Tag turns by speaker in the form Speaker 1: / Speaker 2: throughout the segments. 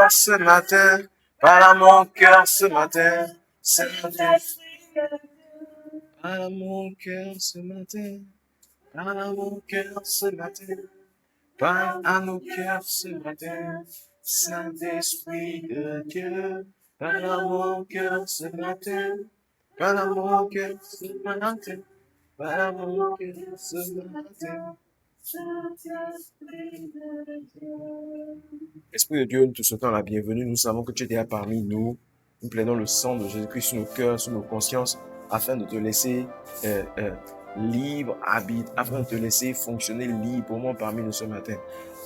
Speaker 1: cœur ce matin. Parle à mon cœur ce matin. Parle à mon cœur ce matin. Parle à mon cœur ce matin. Parle à nos cœurs ce matin. Saint-Esprit de Dieu. Parle à mon cœur ce matin. Parle à mon cœur ce matin. Parle à mon cœur ce matin. Esprit de Dieu, nous te souhaitons la bienvenue. Nous savons que tu es déjà parmi nous. Nous plaidons le sang de Jésus-Christ sur nos cœurs, sur nos consciences, afin de te laisser libre, habite, afin de te laisser fonctionner librement parmi nous ce matin.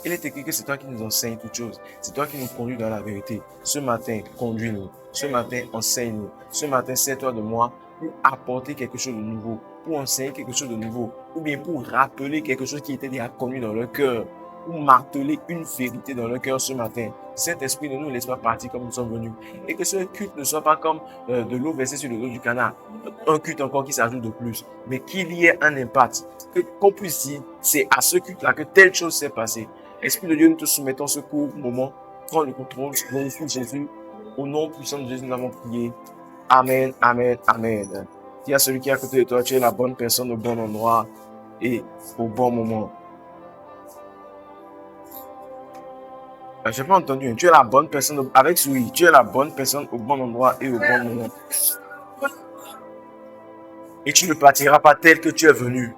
Speaker 1: Il est écrit que c'est toi qui nous enseignes toutes choses. C'est toi qui nous conduis dans la vérité. Ce matin, conduis-nous. Ce matin, enseigne-nous. Ce matin, sers-toi de moi pour apporter quelque chose de nouveau, pour enseigner quelque chose de nouveau, ou bien pour rappeler quelque chose qui était déjà connu dans leur cœur, ou marteler une vérité dans leur cœur ce matin. Saint-Esprit, ne nous laisse pas partir comme nous sommes venus. Et que ce culte ne soit pas comme de l'eau versée sur le dos du canard. Un culte encore qui s'ajoute de plus. Mais qu'il y ait un impact. Qu'on puisse dire, c'est à ce culte-là que telle chose s'est passée. Esprit de Dieu, nous te soumettons ce court moment. Prends le contrôle. Glorifie Jésus. Au nom puissant de Jésus, nous avons prié. Amen, amen, amen. Dis à celui qui est à côté de toi, tu es la bonne personne au bon endroit et au bon moment. Je n'ai pas entendu. Tu es la bonne personne avec souris. Tu es la bonne personne au bon endroit et au bon moment. Et tu ne partiras pas tel que tu es venu.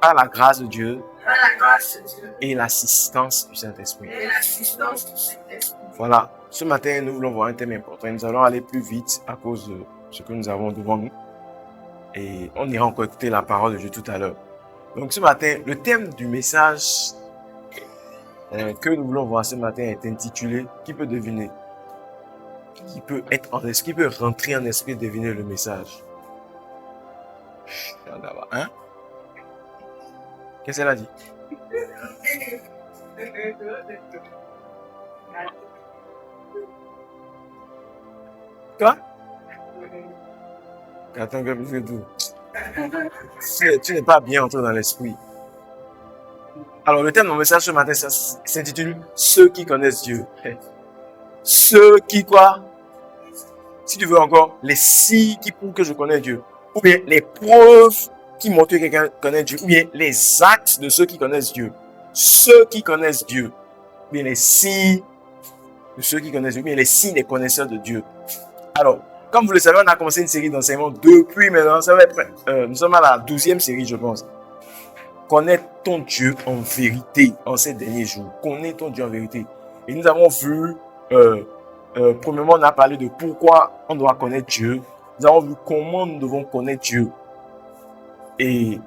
Speaker 1: Par la grâce de Dieu et l'assistance du Saint-Esprit. Voilà. Ce matin, nous voulons voir un thème important. Nous allons aller plus vite à cause de ce que nous avons devant nous. Et on ira encore écouter la parole de Dieu tout à l'heure. Donc ce matin, le thème du message que nous voulons voir ce matin est intitulé « Qui peut deviner ?» Qui peut être en esprit, qui peut rentrer en esprit et deviner le message. Hein? Qu'est-ce qu'elle a dit? Quoi? Attends, que tout. Tu n'es pas bien entré dans l'esprit. Alors, le thème de mon message ce matin s'intitule « Ceux qui connaissent Dieu ». Ceux qui quoi? Si tu veux encore, les signes qui prouvent que je connais Dieu. Ou bien les preuves qui montrent que quelqu'un connaît Dieu. Ou bien les actes de ceux qui connaissent Dieu. Ceux qui connaissent Dieu. Ou bien les signes de ceux qui connaissent Dieu. Ou bien les signes des connaisseurs de Dieu. Alors, comme vous le savez, on a commencé une série d'enseignements depuis maintenant. Ça va être, nous sommes à la 12e série, je pense. Connaître ton Dieu en vérité en ces derniers jours. Connaître ton Dieu en vérité. Et nous avons vu, premièrement, on a parlé de pourquoi on doit connaître Dieu. Nous avons vu comment nous devons connaître Dieu. Et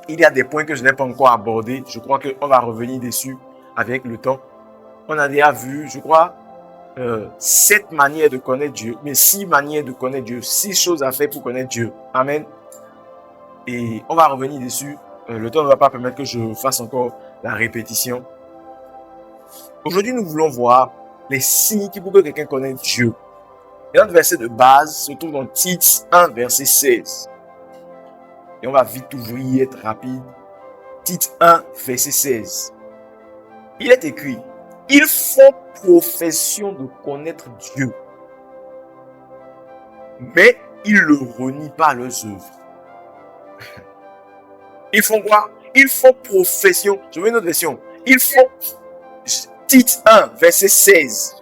Speaker 1: il y a des points que je n'ai pas encore abordés. Je crois qu'on va revenir dessus avec le temps. On a déjà vu, je crois, 7 manières de connaître Dieu, mais 6 manières de connaître Dieu, 6 choses à faire pour connaître Dieu. Amen. Et on va revenir dessus. Le temps ne va pas permettre que je fasse encore la répétition. Aujourd'hui, nous voulons voir les signes qui prouvent que quelqu'un connaît Dieu. Et notre verset de base se trouve dans Tite 1, verset 16. Et on va vite ouvrir, être rapide. Tite 1, verset 16. Il est écrit, « Ils font profession de connaître Dieu, mais ils ne le renient pas à leurs œuvres. » Ils font quoi? Ils font profession. Je veux une autre version. Ils font... Tite 1, verset 16.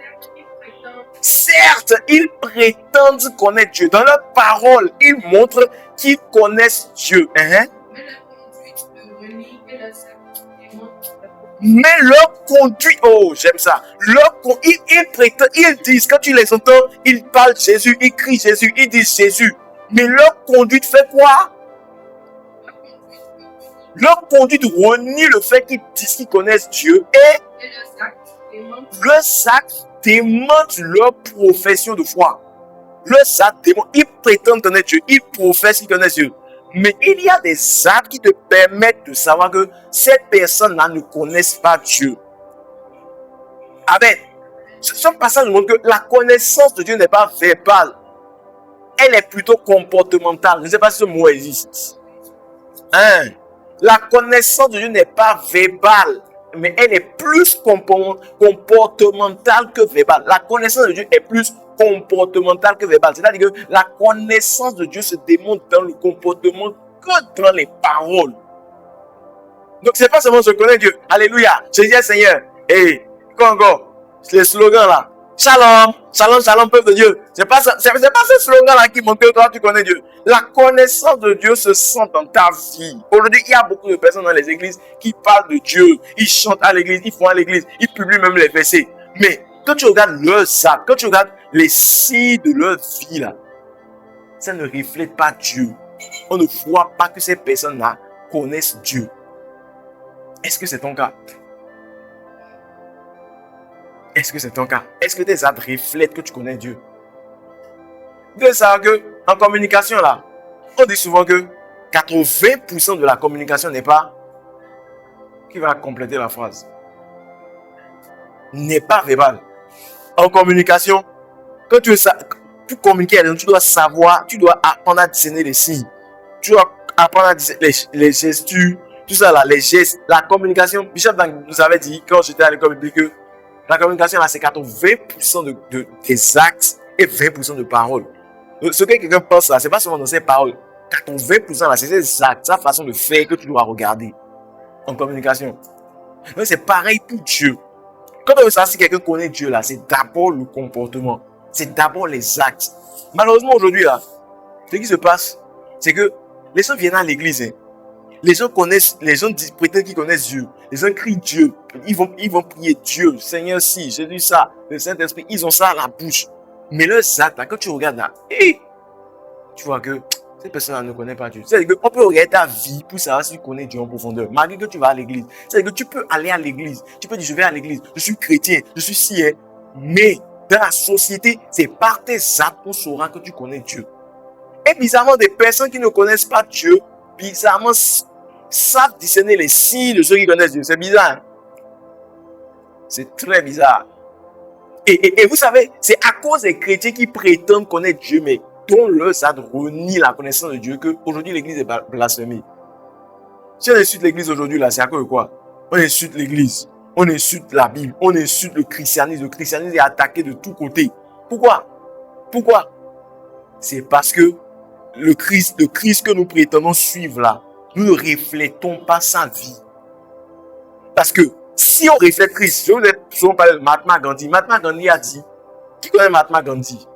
Speaker 1: Certes, ils prétendent connaître Dieu. Dans leur parole, ils montrent qu'ils connaissent Dieu. Mais leur conduite, oh, j'aime ça. Ils prétendent, ils disent, quand tu les entends, ils parlent Jésus, ils crient Jésus, ils disent Jésus. Mais leur conduite fait quoi? Leur conduite renie le fait qu'ils disent qu'ils connaissent Dieu et leurs actes démontrent leur profession de foi. Leurs actes démontrent, ils prétendent connaître Dieu, ils professent qu'ils connaissent Dieu. Mais il y a des actes qui te permettent de savoir que cette personne-là ne connaissent pas Dieu. Amen. Ce passage nous montre que la connaissance de Dieu n'est pas verbale. Elle est plutôt comportementale. Je ne sais pas si ce mot existe. La connaissance de Dieu n'est pas verbale. mais elle est plus comportementale que verbale. La connaissance de Dieu est plus comportementale que verbale. C'est-à-dire que la connaissance de Dieu se démontre dans le comportement que dans les paroles. Donc, c'est pas seulement je connais Dieu. Alléluia. Je dis Seigneur. Et quoi encore? Les slogans là. Shalom, shalom, shalom, peuple de Dieu. C'est pas ce slogan-là qui montre que toi, tu connais Dieu. La connaissance de Dieu se sent dans ta vie. Aujourd'hui, il y a beaucoup de personnes dans les églises qui parlent de Dieu. Ils chantent à l'église, ils font à l'église, ils publient même les versets. Mais quand tu regardes leurs actes, quand tu regardes les signes de leur vie là, ça ne reflète pas Dieu. On ne voit pas que ces personnes-là connaissent Dieu. Est-ce que c'est ton cas? Est-ce que c'est ton cas? Est-ce que tes actes reflètent que tu connais Dieu? De ça que, en communication là, on dit souvent que 80% de la communication n'est pas, qui va compléter la phrase, n'est pas verbal. En communication, quand tu communiques, tu dois savoir, tu dois apprendre à discerner les signes. Tu dois apprendre à discerner les gestures, tout ça là, les gestes, la communication. Bishop nous avait dit, quand j'étais à l'école biblique, que la communication là, c'est 80% des actes et 20% de paroles. Donc, ce que quelqu'un pense là, c'est pas seulement dans ses paroles. 80% là, c'est ses actes, sa façon de faire que tu dois regarder en communication. Donc, c'est pareil pour Dieu. Quand on veut savoir si quelqu'un connaît Dieu là, c'est d'abord le comportement. C'est d'abord les actes. Malheureusement, aujourd'hui là, ce qui se passe, c'est que les gens viennent à l'église, hein. Les gens prétendent qu'ils connaissent Dieu. Les gens crient Dieu. Ils vont prier Dieu. Seigneur, si, Jésus, ça. Le Saint-Esprit, ils ont ça à la bouche. Mais leurs actes, là, quand tu regardes là, tu vois que cette personne-là ne connaît pas Dieu. C'est-à-dire qu'on peut regarder ta vie pour savoir si tu connais Dieu en profondeur. Malgré que tu vas à l'église. C'est-à-dire que tu peux aller à l'église. Tu peux dire, je vais à l'église. Je suis chrétien. Je suis si, hein. Mais dans la société, c'est par tes actes qu'on saura que tu connais Dieu. Et bizarrement, des personnes qui ne connaissent pas Dieu, bizarrement, savent discerner les signes de ceux qui connaissent Dieu. C'est bizarre. C'est très bizarre. Et vous savez, c'est à cause des chrétiens qui prétendent connaître Dieu, mais dont leurs actes renient la connaissance de Dieu, qu'aujourd'hui l'église est blasphémée. Si on insulte l'église aujourd'hui, là, c'est à cause de quoi? On insulte l'église. On insulte la Bible. On insulte le christianisme. Le christianisme est attaqué de tous côtés. Pourquoi? C'est parce que le Christ que nous prétendons suivre là, nous ne reflétons pas sa vie. Parce que si on reflète Christ, je vous ai souvent parlé de Mahatma Gandhi. Mahatma Gandhi a dit, qui connaît Mahatma Gandhi?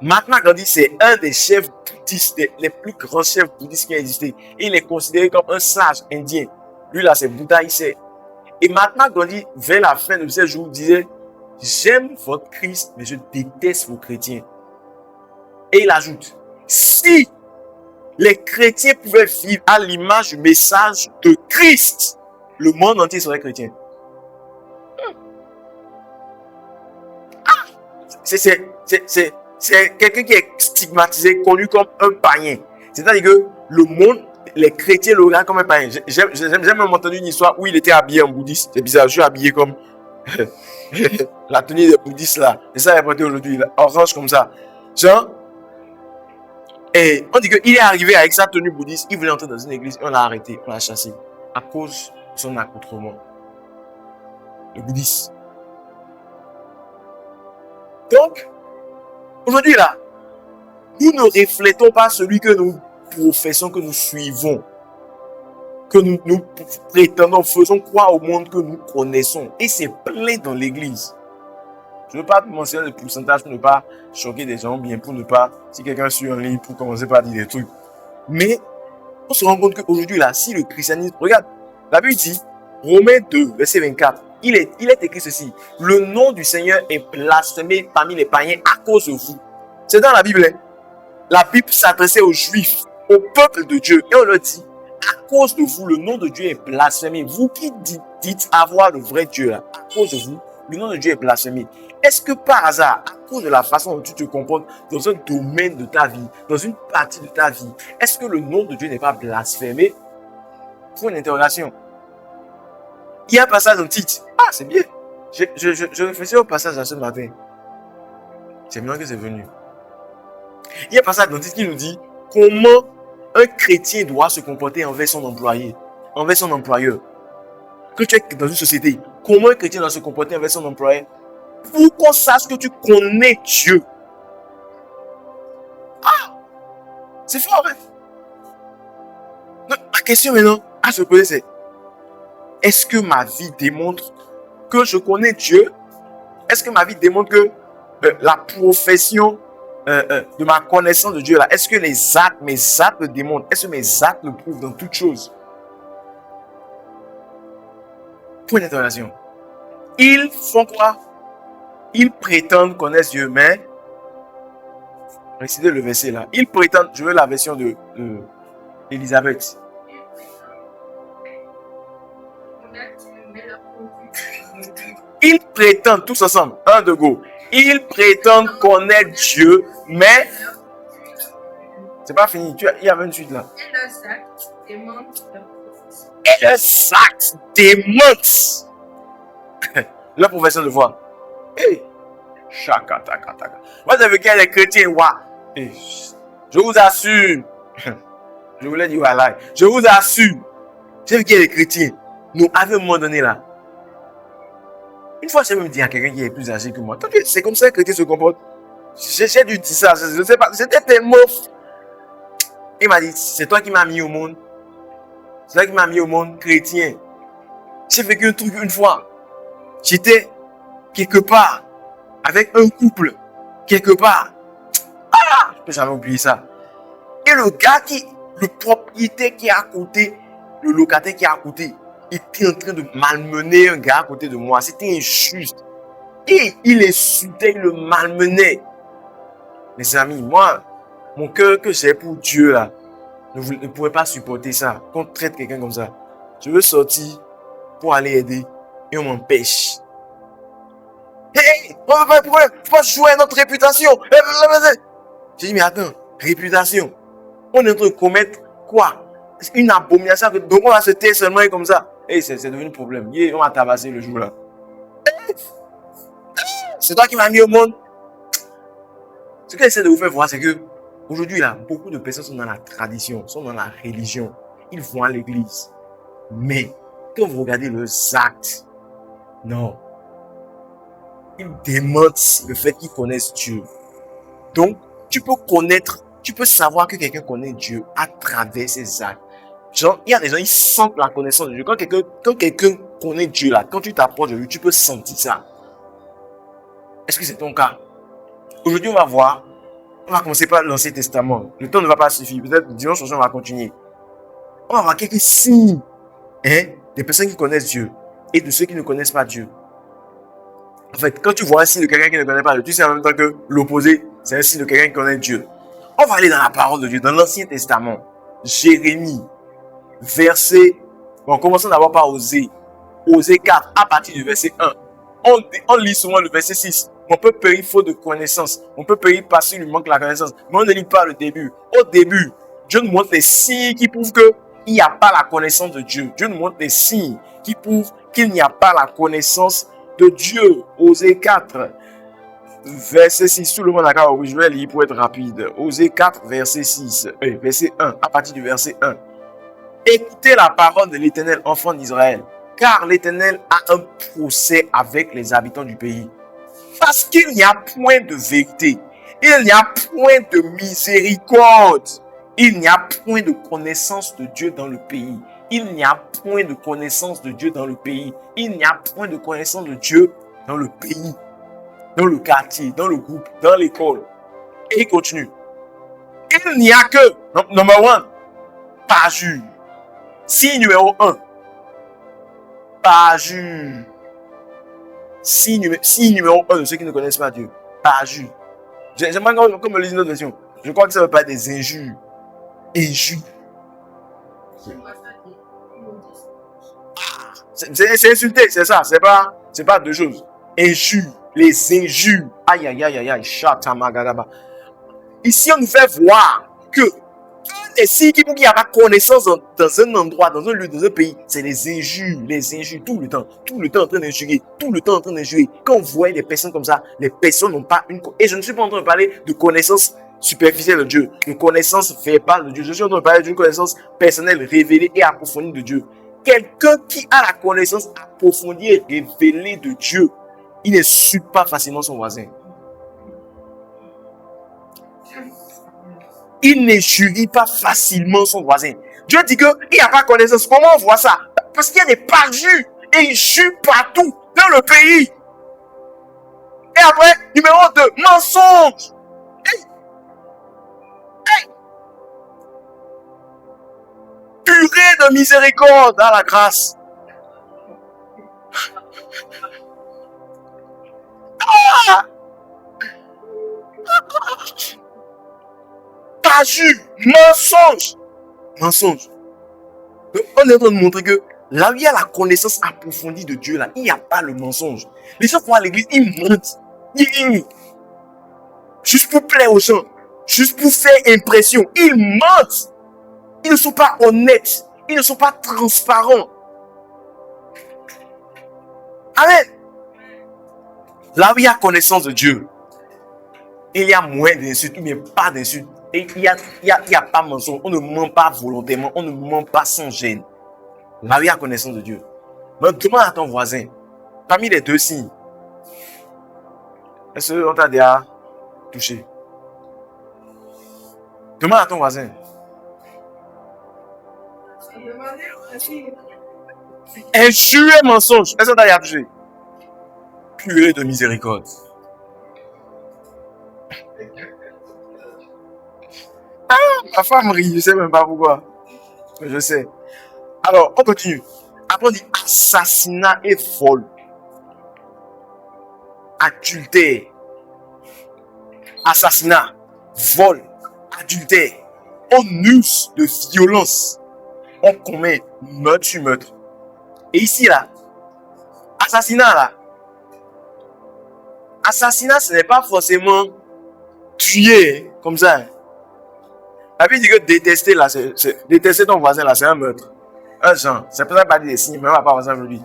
Speaker 1: Mahatma Gandhi, c'est un des chefs bouddhistes, les plus grands chefs bouddhistes qui ont existé. Il est considéré comme un sage indien. Lui là, c'est Bouddha, il sait. Et Mahatma Gandhi, vers la fin de ses jours, disait, j'aime votre Christ, mais je déteste vos chrétiens. Et il ajoute, si les chrétiens pouvaient vivre à l'image du message de Christ, le monde entier serait chrétien. C'est quelqu'un qui est stigmatisé, connu comme un païen. C'est-à-dire que le monde, les chrétiens le regardent comme un païen. J'aime même entendu une histoire où il était habillé en bouddhiste. C'est bizarre, je suis habillé comme la tenue des bouddhistes là. Et ça est porté aujourd'hui, orange comme ça. Genre, et on dit qu'il est arrivé avec sa tenue bouddhiste, il voulait entrer dans une église, on l'a arrêté, on l'a chassé, à cause de son accoutrement. Le bouddhiste. Donc, aujourd'hui là, nous ne reflétons pas celui que nous professons, que nous suivons, que nous prétendons, faisons croire au monde que nous connaissons. Et c'est plein dans l'église. Je ne veux pas mentionner le pourcentage pour ne pas choquer des gens, bien pour ne pas, si quelqu'un suit en ligne, pour commencer par dire des trucs. Mais, on se rend compte qu'aujourd'hui, là, si le christianisme, regarde, la Bible dit, Romains 2, verset 24, il est écrit ceci, le nom du Seigneur est blasphémé parmi les païens à cause de vous. C'est dans la Bible, hein. La Bible s'adressait aux Juifs, au peuple de Dieu, et on leur dit, à cause de vous, le nom de Dieu est blasphémé. Vous qui dites avoir le vrai Dieu, là, à cause de vous, le nom de Dieu est blasphémé. Est-ce que par hasard, à cause de la façon dont tu te comportes dans un domaine de ta vie, dans une partie de ta vie, est-ce que le nom de Dieu n'est pas blasphémé? Pour une interrogation. Il y a un passage dans le titre. Ah, c'est bien. Je réfléchis au passage de ce matin. C'est maintenant que c'est venu. Il y a un passage dans le titre qui nous dit comment un chrétien doit se comporter envers son employé. envers son employeur. Que tu es dans une société, comment un chrétien doit se comporter envers son employeur pour qu'on sache que tu connais Dieu. Ah, c'est fort, hein? Donc, ma question maintenant à se poser, c'est est-ce que ma vie démontre que je connais Dieu? Est-ce que ma vie démontre que la profession de ma connaissance de Dieu là, est-ce que mes actes le démontrent? Est-ce que mes actes le prouvent dans toutes choses? Point d'interrogation. Ils font quoi? Ils prétendent connaître Dieu, mais récitez le verset là. Ils prétendent, je veux la version de Elisabeth. Ils prétendent tous ensemble, un de go. Ils prétendent connaître Dieu, mais c'est pas fini. Il y a 28 là. Et leurs actes démontrent leur profession de foi. Hey, chakataka. Moi, j'ai vu qu'il y a des chrétiens, hey, je vous assure, je voulais dire voilà, je vous assure, j'ai vu qu'il y a des chrétiens. Nous, à un moment donné là, une fois, j'ai même dit à quelqu'un qui est plus âgé que moi, c'est comme ça que chrétien se comporte. J'ai dû dire ça, je sais pas, c'était tellement. Il m'a dit, c'est toi qui m'as mis au monde. C'est toi qui m'as mis au monde chrétien. J'ai vécu un truc une fois. J'étais quelque part avec un couple. Quelque part. Ah! Je peux jamais oublier ça. Et le propriétaire qui est à côté, le locataire qui est à côté, était en train de malmener un gars à côté de moi. C'était injuste. Et il insultait, il le malmenait. Mes amis, moi, mon cœur que j'ai pour Dieu là, ne pourrait pas supporter ça. Qu'on traite quelqu'un comme ça. Je veux sortir pour aller aider et on m'empêche. Hey, on ne peut pas jouer à notre réputation. J'ai dit, mais attends, réputation. On est en train de commettre quoi? Une abomination. Donc on va se taire seulement comme ça. Hey, c'est devenu un problème. On va tabasser le jour là. C'est toi qui m'as mis au monde. Ce que j'essaie de vous faire voir, c'est que aujourd'hui là, beaucoup de personnes sont dans la tradition, sont dans la religion. Ils vont à l'église. Mais quand vous regardez leurs actes, non. Ils démontrent le fait qu'ils connaissent Dieu. Donc, tu peux savoir que quelqu'un connaît Dieu à travers ses actes. Genre, il y a des gens, ils sentent la connaissance de Dieu. Quand quelqu'un connaît Dieu là, quand tu t'approches de lui, tu peux sentir ça. Est-ce que c'est ton cas? Aujourd'hui, on va commencer par l'Ancien Testament. Le temps ne va pas suffire. Peut-être dimanche prochain, on va continuer. On va voir quelques signes, des personnes qui connaissent Dieu et de ceux qui ne connaissent pas Dieu. En fait, quand tu vois un signe de quelqu'un qui ne connaît pas Dieu, tu sais en même temps que l'opposé, c'est un signe de quelqu'un qui connaît Dieu. On va aller dans la parole de Dieu, dans l'Ancien Testament. Jérémie, commençons d'abord par Osée. Osée 4, à partir du verset 1. On lit souvent le verset 6. On peut périr faute de connaissance. On peut périr parce qu'il lui manque la connaissance. Mais on ne lit pas le début. Au début, Dieu nous montre les signes qui prouvent qu'il n'y a pas la connaissance de Dieu. Dieu nous montre les signes qui prouvent qu'il n'y a pas la connaissance de Dieu. Osée 4, verset 6. Tout le monde d'accord? Oui, je vais lire pour être rapide. Osée 4, verset 6. Verset 1, à partir du verset 1. Écoutez la parole de l'Éternel, enfant d'Israël, car l'Éternel a un procès avec les habitants du pays. Parce qu'il n'y a point de vérité, il n'y a point de miséricorde, il n'y a point de connaissance de Dieu dans le pays. Il n'y a point de connaissance de Dieu dans le pays. Il n'y a point de connaissance de Dieu dans le pays, dans le quartier, dans le groupe, dans l'école. Et il continue. Il n'y a que, number one, parjure. Signe numéro 1. Parjure. Signe numéro 1 de ceux qui ne connaissent pas Dieu. Parjure. J'aimerais qu'on me lise une autre version. Je crois que ça ne veut pas être des injures. Injures. C'est insulté, c'est ça. C'est pas deux choses. Injures. Les injures. Aïe, aïe, aïe, aïe, aïe. Chatamagadaba. Ici, on nous fait voir que les signes qui n'y a pas connaissance dans un endroit, dans un lieu, dans un pays, c'est les injures, tout le temps en train d'injurer, Quand vous voyez des personnes comme ça, les personnes n'ont pas une... Et je ne suis pas en train de parler de connaissance superficielle de Dieu, de connaissance verbale de Dieu. Je suis en train de parler d'une connaissance personnelle, révélée et approfondie de Dieu. quelqu'un qui a la connaissance approfondie et révélée de Dieu, il n'insulte pas facilement son voisin. Il n'injurie pas facilement son voisin. Dieu dit qu'il n'y a pas connaissance. Comment on voit ça? Parce qu'il y a des parjures et ils jurent partout dans le pays. Et après, numéro 2, mensonge. Hey. Hey. Purée de miséricorde dans la grâce. Ah. Parjure, mensonge. Mensonge. Donc, on est en train de montrer que là où il y a la connaissance approfondie de Dieu, là, il n'y a pas le mensonge. Les gens vont à l'église, ils mentent. Juste pour plaire aux gens. Juste pour faire impression. Ils mentent. Ils ne sont pas honnêtes. Ils ne sont pas transparents. Amen. Là où il y a connaissance de Dieu, il y a moins d'insultes, ou bien pas d'insultes. Et il y a pas mensonge. On ne ment pas volontairement. On ne ment pas sans gêne. Là où il y a connaissance de Dieu. Mais demande à ton voisin, parmi les deux signes, est-ce qu'on t'a déjà touché? Demande à ton voisin. Injure et mensonge. Est-ce qu'on t'a déjà touché? Purée de miséricorde. Ah, ma femme rit, je sais même pas pourquoi. Mais je sais. Alors, on continue. Après, on dit assassinat et vol. Adultère. Assassinat, vol, adultère. On use de violence. On commet meurtre sur meurtre. Et ici, là, assassinat, là. Assassinat, ce n'est pas forcément tuer, comme ça. La Bible dit que détester, là, détester ton voisin, là, c'est un meurtre. Un genre, c'est peut-être pas des signes, mais on va pas avancer avec lui.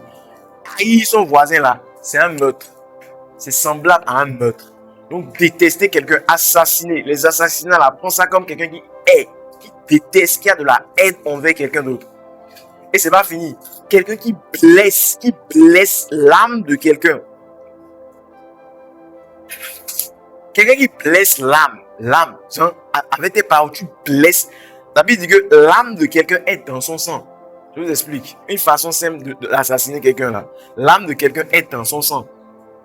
Speaker 1: Haïr son voisin, là, c'est un meurtre. C'est semblable à un meurtre. Donc, détester quelqu'un, assassiner. Les assassinats, là, prends ça comme quelqu'un qui hait, qui déteste, qui a de la haine envers quelqu'un d'autre. Et c'est pas fini. Quelqu'un qui blesse l'âme de quelqu'un. Quelqu'un qui blesse l'âme, avec tes paroles, tu blesses. La Bible dit que l'âme de quelqu'un est dans son sang. Je vous explique. Une façon simple d'assassiner quelqu'un là. L'âme de quelqu'un est dans son sang.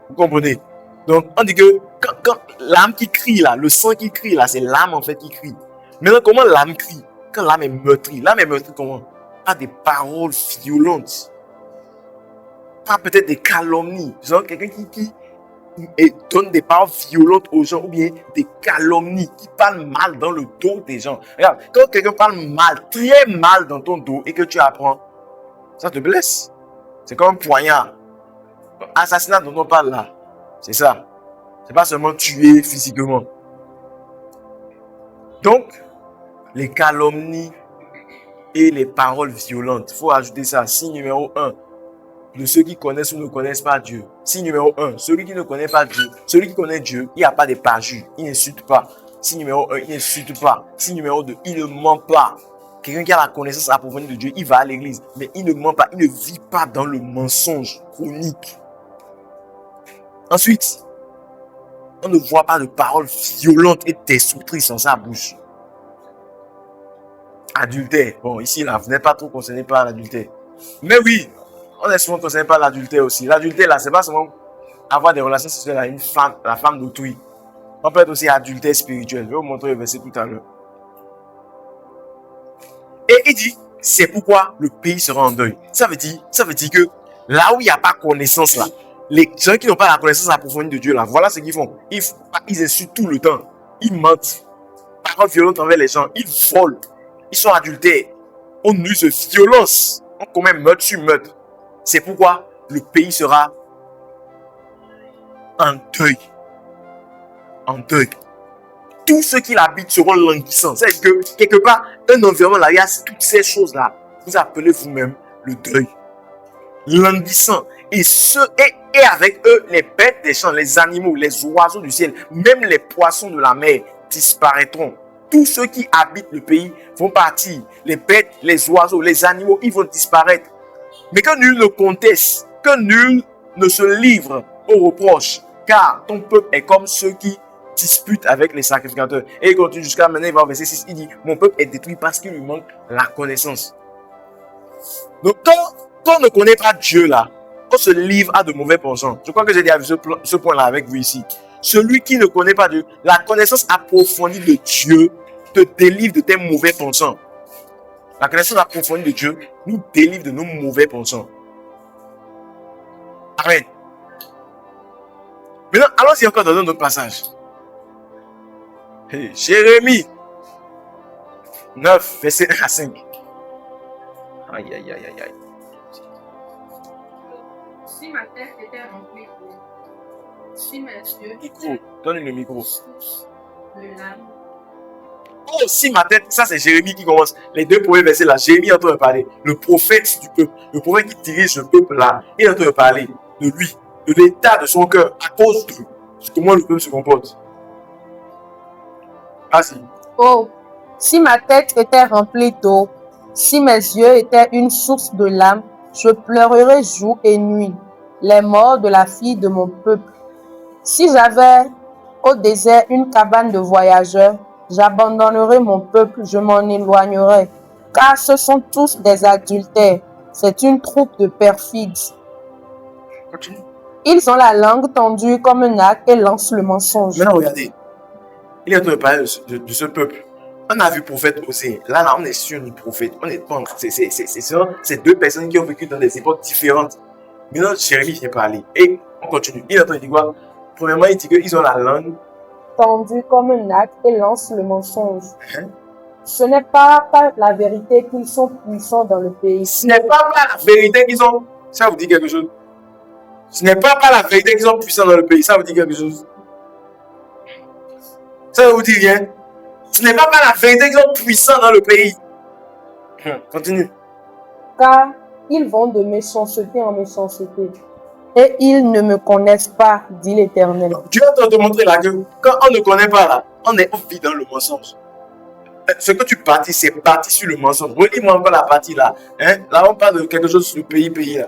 Speaker 1: Vous comprenez? Donc, on dit que quand l'âme qui crie là, le sang qui crie là, c'est l'âme en fait qui crie. Maintenant, comment l'âme crie? Quand l'âme est meurtrie. L'âme est meurtrie comment? Par des paroles violentes. Par peut-être des calomnies. Genre quelqu'un qui donne des paroles violentes aux gens ou bien des calomnies qui parlent mal dans le dos des gens. Regarde, quand quelqu'un parle mal, très mal dans ton dos et que tu apprends, ça te blesse. C'est comme un poignard. Assassinat dont on parle là, c'est ça. C'est pas seulement tuer physiquement. Donc, les calomnies et les paroles violentes, il faut ajouter ça. Signe numéro 1. De ceux qui connaissent ou ne connaissent pas Dieu. Signe numéro 1, celui qui ne connaît pas Dieu. Celui qui connaît Dieu, il n'y a pas de parjure. Il n'insulte pas. Signe numéro 1, il n'insulte pas. Signe numéro 2, il ne ment pas. Quelqu'un qui a la connaissance approfondie de Dieu, il va à l'église, mais il ne ment pas. Il ne vit pas dans le mensonge chronique. Ensuite, on ne voit pas de paroles violentes et destructrices dans sa bouche. Adultère. Bon, ici, là, vous n'êtes pas trop concerné par l'adultère. Mais oui, on est souvent concerné par l'adultère aussi. L'adultère, là, c'est pas seulement avoir des relations sexuelles avec une femme, la femme d'autrui. On peut être aussi adultère spirituel. Je vais vous montrer le verset tout à l'heure. Et il dit, c'est pourquoi le pays sera en deuil. Ça veut dire que là où il n'y a pas connaissance, là, les gens qui n'ont pas la connaissance approfondie de Dieu, là, voilà ce qu'ils font. Ils insultent tout le temps. Ils mentent. Paroles violentes envers les gens. Ils volent. Ils sont adultères. On use de violence. On commet meurtre sur meurtre. C'est pourquoi le pays sera en deuil. En deuil. Tous ceux qui l'habitent seront languissants. C'est que, quelque part, un environnement là, il y a toutes ces choses-là. Vous appelez vous-même le deuil. Languissant. Et avec eux, les bêtes des champs, les animaux, les oiseaux du ciel, même les poissons de la mer disparaîtront. Tous ceux qui habitent le pays vont partir. Les bêtes, les oiseaux, les animaux, ils vont disparaître. Mais que nul ne conteste, que nul ne se livre aux reproches, car ton peuple est comme ceux qui disputent avec les sacrificateurs. Et il continue jusqu'à maintenant, il va au verset 6, il dit, mon peuple est détruit parce qu'il lui manque la connaissance. Donc quand on ne connaît pas Dieu là, on se livre à de mauvais penchants. Je crois que j'ai déjà vu ce point-là avec vous ici. Celui qui ne connaît pas Dieu, la connaissance approfondie de Dieu te délivre de tes mauvais penchants. La connaissance approfondie de Dieu nous délivre de nos mauvais penchants. Amen. Maintenant, allons-y encore dans un autre passage. Hey, Jérémie 9, verset 1 à 5. Aïe, aïe, aïe, aïe, aïe.
Speaker 2: Si ma tête était remplie d'eau, si mes yeux
Speaker 1: Micro, donne le micro.
Speaker 2: de l'âme,
Speaker 1: Oh, si ma tête, ça c'est Jérémie qui commence. Les deux premiers versets là, Jérémie est en train de parler. Le prophète du peuple, le prophète qui dirige le peuple là, il est en train de parler de lui, de l'état de son cœur à cause de comment le peuple se comporte. Ah si.
Speaker 3: Oh, si ma tête était remplie d'eau, si mes yeux étaient une source de larmes, je pleurerais jour et nuit les morts de la fille de mon peuple. Si j'avais au désert une cabane de voyageurs, j'abandonnerais mon peuple, je m'en éloignerais, car ce sont tous des adultères. C'est une troupe de perfides.
Speaker 1: Continue.
Speaker 3: Ils ont la langue tendue comme un arc et lancent le mensonge.
Speaker 1: Maintenant, regardez. Il est en train de parler de ce peuple. On a vu prophète aussi. Là, on est sur une prophète. Honnêtement, c'est deux personnes qui ont vécu dans des époques différentes. Maintenant, Jérémie vient parler. Et on continue. Il est en train de dire quoi? Premièrement, il dit qu'ils ont la langue
Speaker 3: Tendue comme un arc et lancent le mensonge.
Speaker 1: Hein?
Speaker 3: Ce n'est pas par la vérité qu'ils sont puissants dans le pays.
Speaker 1: Ce n'est pas par la vérité qu'ils ont. Ça vous dit quelque chose? Ce n'est pas par la vérité qu'ils sont puissants dans le pays. Ça vous dit quelque chose? Ça ne vous dit rien? Ce n'est pas par la vérité qu'ils sont puissants dans le pays. Continue.
Speaker 3: Car ils vont de méchanceté en méchanceté. Et ils ne me connaissent pas, dit l'Éternel.
Speaker 1: Dieu est en train de te montrer là que quand on ne connaît pas là, on vit dans le mensonge. Ce que tu bâtis, c'est bâti sur le mensonge. Relis-moi encore la partie là. Hein? Là, on parle de quelque chose sur le pays là.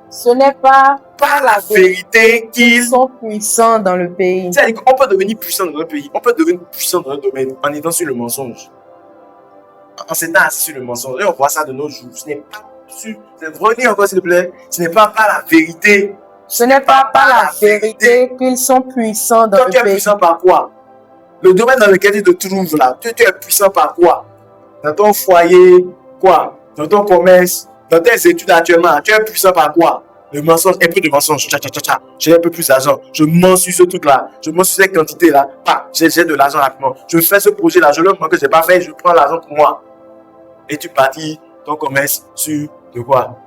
Speaker 3: Ce n'est pas
Speaker 1: Par la vérité qu'ils
Speaker 3: qu'ils sont puissants dans le pays.
Speaker 1: C'est-à-dire qu'on peut devenir puissant dans un pays, on peut devenir puissant dans un domaine en étant sur le mensonge. En s'étant assis sur le mensonge. Et on voit ça de nos jours. Ce n'est pas sur. Relis encore s'il te plaît. Ce n'est pas par la vérité.
Speaker 3: Ce n'est pas par la vérité qu'ils sont puissants dans
Speaker 1: Toi,
Speaker 3: le
Speaker 1: tu es
Speaker 3: pays.
Speaker 1: puissant par quoi? Le domaine dans lequel tu te trouves là, tu es puissant par quoi? Dans ton foyer, quoi? Dans ton commerce, dans tes études actuellement, tu es puissant par quoi? Le mensonge, un peu de mensonge. J'ai un peu plus d'argent. Je mens sur ce truc-là. Je mens sur cette quantité-là. J'ai de l'argent rapidement. Je fais ce projet-là. Je le montre que je n'ai pas fait. Je prends l'argent pour moi. Et tu bâtis ton commerce sur de quoi?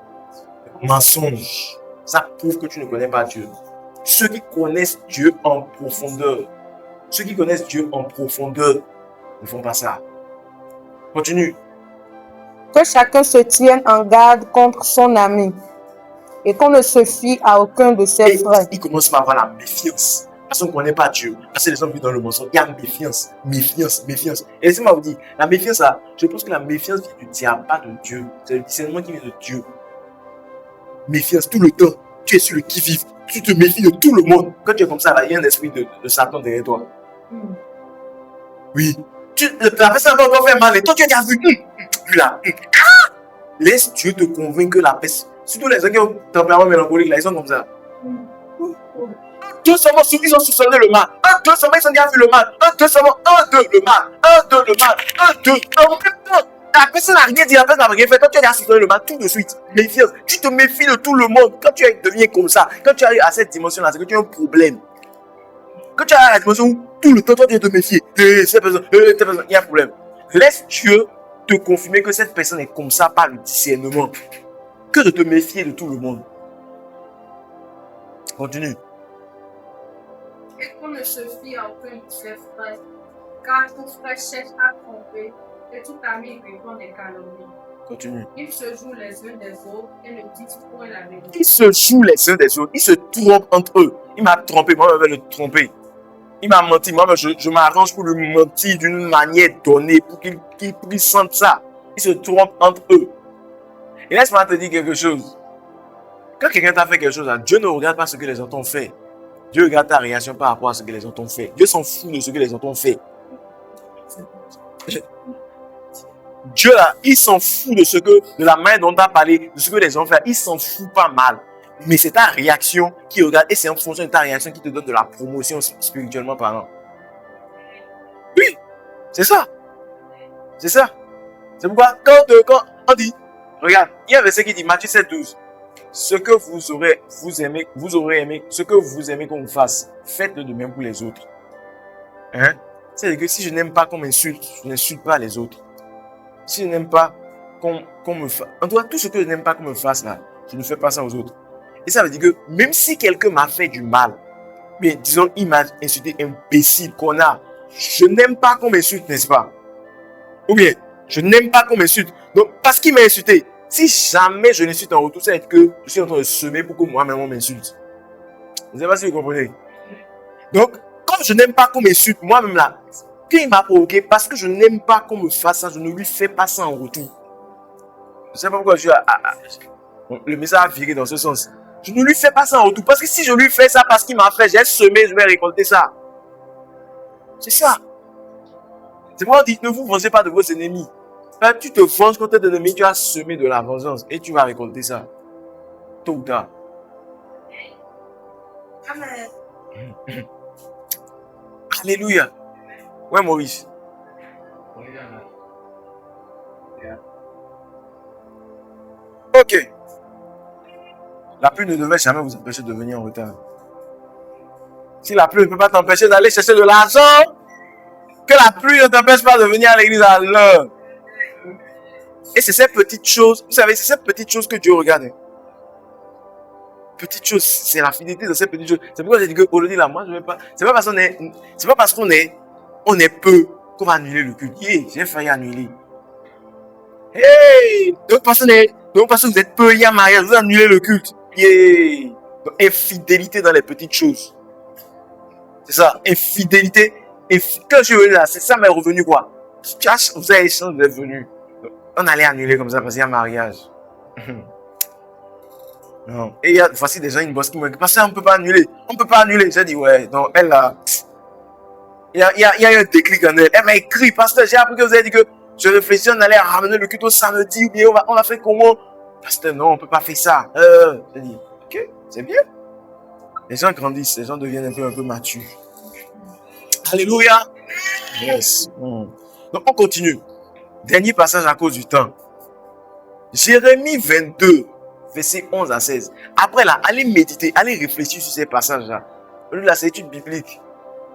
Speaker 1: Mensonge. Ça prouve que tu ne connais pas Dieu. Ceux qui connaissent Dieu en profondeur, ceux qui connaissent Dieu en profondeur ne font pas ça. Continue.
Speaker 3: Que chacun se tienne en garde contre son ami et qu'on ne se fie à aucun de ses
Speaker 1: Et
Speaker 3: frères.
Speaker 1: il commence par avoir la méfiance. Parce qu'on ne connaît pas Dieu. Parce que les hommes vivent dans le mensonge. Il y a méfiance, méfiance, méfiance. Et laissez-moi vous dire, la méfiance, là, je pense que la méfiance vient du diable, pas de Dieu. C'est le discernement qui vient de Dieu. Méfiance tout le temps. Tu es sur le qui-vive. Tu te méfies de tout le monde. Quand tu es comme ça, là, il y a un esprit de Satan derrière toi. Oui. La personne va encore faire mal. Et toi, tu as déjà vu. Lui là. Laisse Dieu te convaincre que la personne. Surtout les gens qui ont un tempérament mélancolique, là, ils sont comme ça. Deux seulement, ils ont soupçonné le mal. Deux seulement, ils ont déjà vu le mal. Deux seulement, deux, le mal. Deux, le mal. Deux. En même temps, la personne n'a rien dit, la personne n'a rien fait. Quand tu as déjà soupçonné le mal, tout de suite, méfiance. Tu te méfies de tout le monde. Quand tu deviens comme ça, quand tu arrives à cette dimension-là, c'est que tu as un problème. Quand tu arrives à la dimension où tout le temps, toi, tu dois te méfier. Cette personne, il y a un problème. Laisse Dieu te confirmer que cette personne est comme ça par le discernement. Que de te méfier de tout le monde. Continue.
Speaker 2: et qu'on ne se fie à aucun de ses frères, car tout frère cherche à tromper, et tout ami répond des calomnies.
Speaker 1: Continue.
Speaker 2: Ils se jouent les uns des autres et ne disent point la vérité.
Speaker 1: Ils se jouent les uns des autres. Ils se trompent entre eux. Il m'a trompé. Moi, je vais le tromper. Il m'a menti. Moi, je m'arrange pour lui mentir d'une manière donnée pour qu'il sente ça. Ils se trompent entre eux. Et laisse-moi te dire quelque chose. Quand quelqu'un t'a fait quelque chose, là, Dieu ne regarde pas ce que les autres ont fait. Dieu regarde ta réaction par rapport à ce que les autres ont fait. Dieu s'en fout de ce que les autres ont fait. Dieu, là, il s'en fout de la main dont tu as parlé, de ce que les autres ont fait. Il s'en fout pas mal. Mais c'est ta réaction qui regarde, et c'est en fonction de ta réaction qui te donne de la promotion spirituellement parlant. Oui, c'est ça. C'est ça. C'est pourquoi, quand on dit, regarde, il y a un verset qui dit, Matthieu 7, 12. Ce que vous aurez aimé, ce que vous aimez qu'on vous fasse, faites-le de même pour les autres. Hein? C'est-à-dire que si je n'aime pas qu'on m'insulte, je n'insulte pas les autres. Si je n'aime pas qu'on me fasse, en tout cas, tout ce que je n'aime pas qu'on me fasse là, je ne fais pas ça aux autres. Et ça veut dire que même si quelqu'un m'a fait du mal, mais disons, il m'a insulté, imbécile, connard, je n'aime pas qu'on m'insulte, n'est-ce pas? Ou bien, je n'aime pas qu'on m'insulte. Donc, parce qu'il m'a insulté, si jamais je l'insulte en retour, ça veut dire que je suis en train de semer pour que moi-même on m'insulte. Vous savez pas si vous comprenez? Donc, comme je n'aime pas qu'on m'insulte, moi-même là, quand il m'a provoqué, parce que je n'aime pas qu'on me fasse ça, je ne lui fais pas ça en retour. Je ne sais pas pourquoi je suis le message a viré dans ce sens. Je ne lui fais pas ça en retour. Parce que si je lui fais ça parce qu'il m'a fait, j'ai semé, je vais récolter ça. C'est ça. C'est pourquoi on dit, ne vous vengez pas de vos ennemis. Quand tu te venges contre tes ennemis, tu as semé de la vengeance et tu vas récolter ça. Tôt ou tard.
Speaker 2: Amen.
Speaker 1: Alléluia. Ouais, Maurice. Ok. La pluie ne devait jamais vous empêcher de venir en retard. Si la pluie ne peut pas t'empêcher d'aller chercher de l'argent, que la pluie ne t'empêche pas de venir à l'église à l'heure. Et c'est ces petites choses, vous savez, c'est ces petites choses que Dieu regarde. Petites choses, c'est la fidélité de ces petites choses. C'est pourquoi j'ai dit qu'aujourd'hui là, moi je ne vais pas. C'est pas parce qu'on est peu qu'on va annuler le culte. Yeah, j'ai failli annuler. Hey! Donc parce que vous êtes peu, il y a mariage, vous annulez le culte. Yeah! Donc, infidélité dans les petites choses. C'est ça, infidélité. Quand je suis venu là, c'est ça mes revenus quoi. Vous avez échangé, vous êtes venu. On allait annuler comme ça parce qu'il y a mariage. Non. Et voici des gens, une bosse qui me dit, parce qu'on ne peut pas annuler. On ne peut pas annuler. J'ai dit, ouais, donc elle là. Il y a eu un déclic en elle. Elle m'a écrit, pasteur, j'ai appris que vous avez dit que je réfléchis, on allait ramener le culte au samedi, ou bien on a fait comment? Pasteur, non, on ne peut pas faire ça. J'ai dit, ok, c'est bien. Les gens grandissent, les gens deviennent un peu matures. Alléluia. Yes. Donc on continue. Dernier passage à cause du temps. Jérémie 22, versets 11 à 16. Après là, allez méditer, allez réfléchir sur ces passages-là. Là, c'est étude biblique.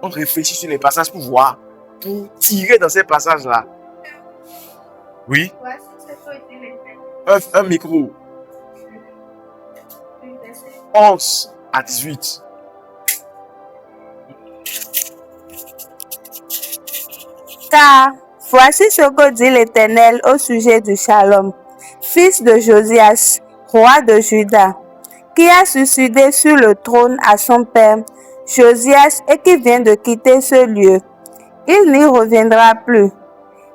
Speaker 1: On réfléchit sur les passages pour voir, pour tirer dans ces passages-là. Oui. Un micro. 11 à 18.
Speaker 4: Car voici ce que dit l'Éternel au sujet du Shalom, fils de Josias, roi de Juda, qui a succédé sur le trône à son père Josias et qui vient de quitter ce lieu. Il n'y reviendra plus.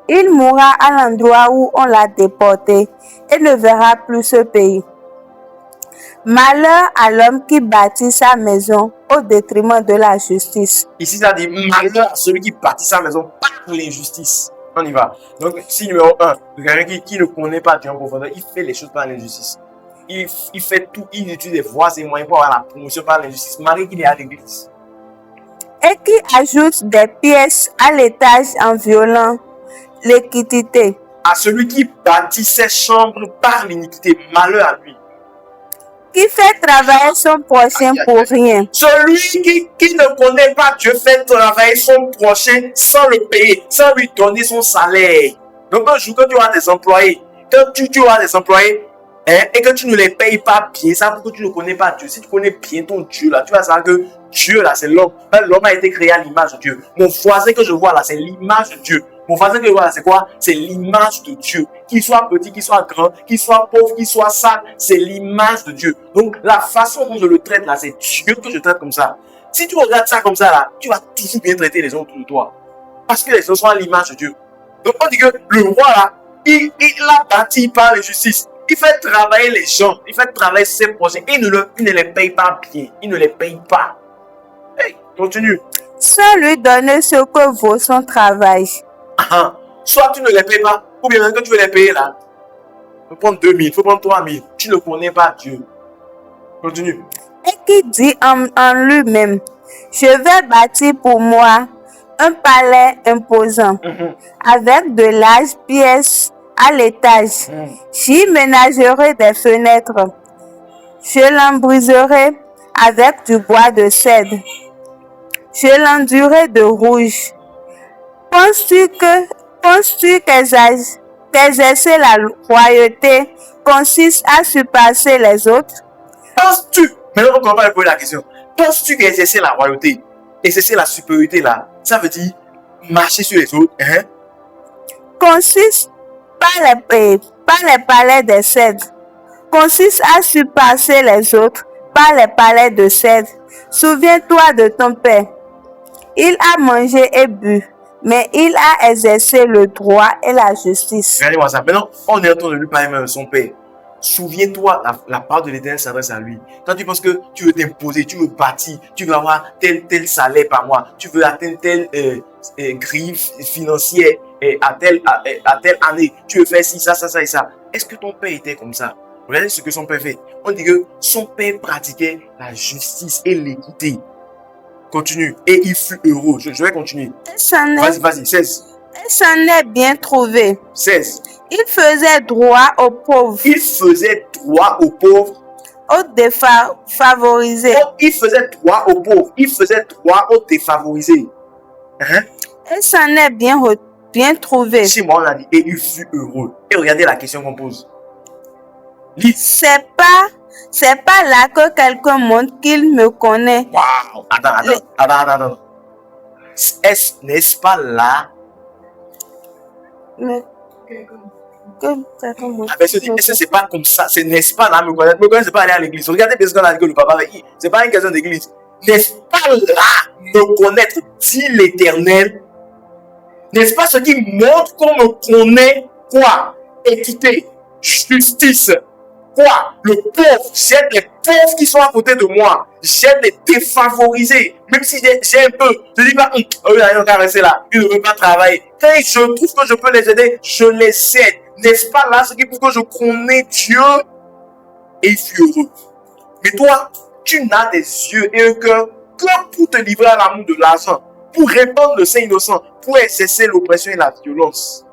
Speaker 4: Il mourra à l'endroit où on l'a déporté et ne verra plus ce pays. Malheur à l'homme qui bâtit sa maison au détriment de la justice.
Speaker 1: Ici, ça dit malheur à celui qui bâtit sa maison par l'injustice. On y va. Donc, signe numéro 1, quelqu'un qui ne connaît pas Dieu en profondeur, il fait les choses par l'injustice. Il fait tout, il utilise des voies et moyens pour avoir la promotion par l'injustice, malgré qu'il est à l'église.
Speaker 4: Et qui ajoute des pièces à l'étage en violant l'équité.
Speaker 1: À celui qui bâtit ses chambres par l'iniquité, malheur à lui.
Speaker 4: Qui fait travailler son prochain pour rien.
Speaker 1: Celui qui ne connaît pas Dieu fait travailler son prochain sans le payer, sans lui donner son salaire. Donc un jour, quand tu as des employés, et que tu ne les payes pas bien, ça veut dire que tu ne connais pas Dieu. Si tu connais bien ton Dieu là, tu vas savoir que Dieu là, c'est l'homme. L'homme a été créé à l'image de Dieu. Mon voisin que je vois là, c'est l'image de Dieu. Mon voisin que je vois là, c'est quoi? C'est l'image de Dieu. Qu'il soit petit, qu'il soit grand, qu'il soit pauvre, qu'il soit sale, c'est l'image de Dieu. Donc la façon dont je le traite là, c'est Dieu que je traite comme ça. Si tu regardes ça comme ça là, tu vas toujours bien traiter les gens autour de toi. Parce que les gens sont à l'image de Dieu. Donc on dit que le roi là, il a bâti par l'injustice. Il fait travailler les gens. Il fait travailler ses projets. Il ne les paye pas bien. Il ne les paye pas. Hey, continue.
Speaker 4: Sans lui donner ce que vaut son travail.
Speaker 1: Soit tu ne les payes pas, ou bien même que tu veux les payer là. Il faut prendre 2000, il faut prendre 3000. Tu ne connais pas Dieu. Continue.
Speaker 4: Et qui dit en lui-même, je vais bâtir pour moi un palais imposant, avec de larges pièces à l'étage. J'y ménagerai des fenêtres. Je l'embriserai avec du bois de cèdre. Je l'enduirai de rouge. Penses-tu qu'exercer la royauté consiste à surpasser les autres?
Speaker 1: Penses-tu, maintenant on va poser la question, penses-tu qu'exercer la royauté, exercer la supériorité là, ça veut dire marcher sur les autres, hein?
Speaker 4: Consiste pas les palais de cèdre. Consiste à surpasser les autres par les palais de cèdre. Souviens-toi de ton père. Il a mangé et bu, mais il a exercé le droit et la justice.
Speaker 1: Regardez-moi ça. Maintenant, on est en train de lui parler même de son père. Souviens-toi, la part de l'Éternel s'adresse à lui. Quand tu penses que tu veux t'imposer, tu veux bâtir, tu veux avoir tel salaire par mois, tu veux atteindre telle grille financière à telle année, tu veux faire ci, ça et ça. Est-ce que ton père était comme ça? Regardez ce que son père fait. On dit que son père pratiquait la justice et l'équité. Continue. Et il fut heureux. Je vais continuer. Vas-y, 16.
Speaker 4: Il s'en est bien trouvé.
Speaker 1: 16.
Speaker 4: Il faisait droit aux pauvres.
Speaker 1: Il faisait droit aux pauvres.
Speaker 4: Aux défavorisés.
Speaker 1: Oh, il faisait droit aux pauvres. Il faisait droit aux défavorisés.
Speaker 4: Il s'en est bien trouvé.
Speaker 1: Chez moi, on a dit, et il fut heureux. Et regardez la question qu'on pose.
Speaker 4: C'est pas là que quelqu'un montre qu'il me connaît.
Speaker 1: Waouh! Attends. N'est-ce pas là?
Speaker 4: Mais
Speaker 1: Est-ce que c'est pas comme ça? N'est-ce pas là? Me connaître, c'est pas aller à l'église. Regardez bien ce qu'on a dit que le papa avait dit. C'est pas une question d'église. N'est-ce pas là me connaître, dit l'Éternel? N'est-ce pas ce qui montre qu'on me connaît? Quoi? Équité, justice. Quoi? Le pauvre, j'aide les pauvres qui sont à côté de moi. J'aide les défavorisés. Même si j'ai un peu, je dis pas, il a rester là, il ne veut pas travailler. Quand je trouve que je peux les aider, je les aide. N'est-ce pas là ce qui prouve que je connais Dieu? Et il fut heureux. Mais toi, tu n'as des yeux et un cœur que pour te livrer à l'amour de l'argent, pour répandre le sein innocent, pour exercer l'oppression et la violence.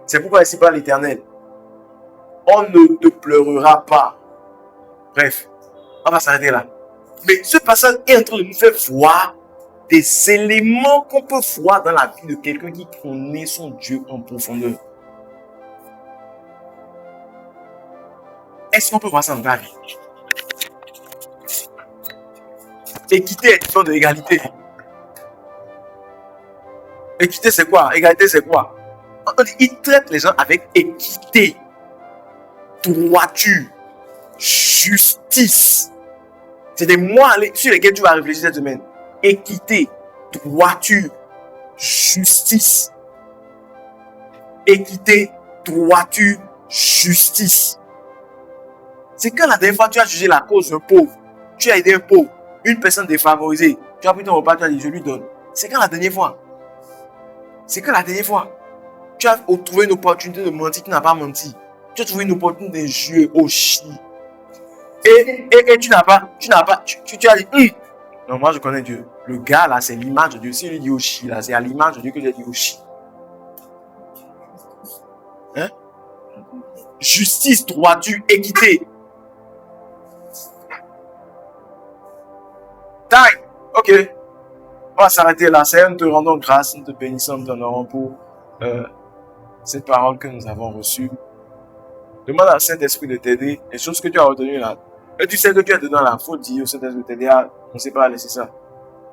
Speaker 1: C'est pourquoi ici par l'Éternel. On ne te pleurera pas. Bref, on va s'arrêter là. Mais ce passage est en train de nous faire voir des éléments qu'on peut voir dans la vie de quelqu'un qui connaît son Dieu en profondeur. Est-ce qu'on peut voir ça dans ta vie? Équité est différent de égalité. Équité c'est quoi? Égalité c'est quoi? Il traite les gens avec équité. Droiture, justice. C'est des mots sur lesquels tu vas réfléchir cette semaine. Équité, droiture, justice. Équité, droiture, justice. C'est quand la dernière fois tu as jugé la cause d'un pauvre, tu as aidé un pauvre, une personne défavorisée, tu as pris ton repas, tu as dit je lui donne. C'est quand la dernière fois? C'est quand la dernière fois? Tu as trouvé une opportunité de mentir, tu n'as pas menti. Tu as trouvé une opportunité de jouer au chi. Et tu as dit, non, moi je connais Dieu. Le gars là, c'est l'image de Dieu. Si lui dit au chi, là, c'est à l'image de Dieu que j'ai dit au chi. Hein? Justice, droiture, équité. Tac! Ok. On va s'arrêter là. C'est nous te rendons grâce, nous te bénissons, nous t'honorons pour cette parole que nous avons reçue. Demande à Saint-Esprit de t'aider. Les choses que tu as retenues là. Et tu sais que tu es dedans là. Il faut dire au Saint-Esprit de t'aider à. On ne sait pas laisser ça.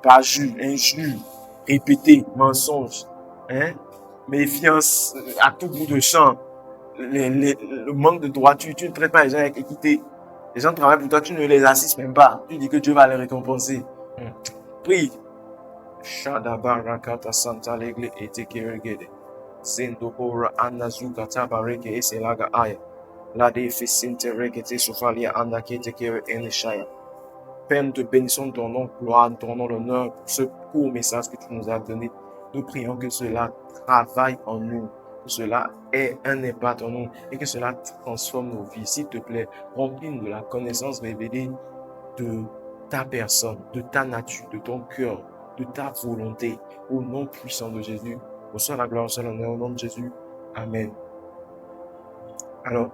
Speaker 1: Parjure, injure, répéter, mensonge. Hein? Méfiance à tout bout de champ. Le manque de droiture. Tu ne traites pas les gens avec équité. Les gens travaillent pour toi. Tu ne les assistes même pas. Tu dis que Dieu va les récompenser. Prie. Shadabarakata Santa Legle et Tekeregede. Zendokora Anazuka Tabareke et Selaga Aya. La déficite regete soufalia andakete kere eneshaya. Père, nous te bénissons ton nom, gloire, ton nom, l'honneur pour ce court message que tu nous as donné. Nous prions que cela travaille en nous, que cela ait un impact en nous et que cela transforme nos vies. S'il te plaît, remplis-nous de la connaissance révélée de ta personne, de ta nature, de ton cœur, de ta volonté. Au nom puissant de Jésus, au sein de la gloire, au sein de l'honneur, au nom de Jésus. Amen. Alors,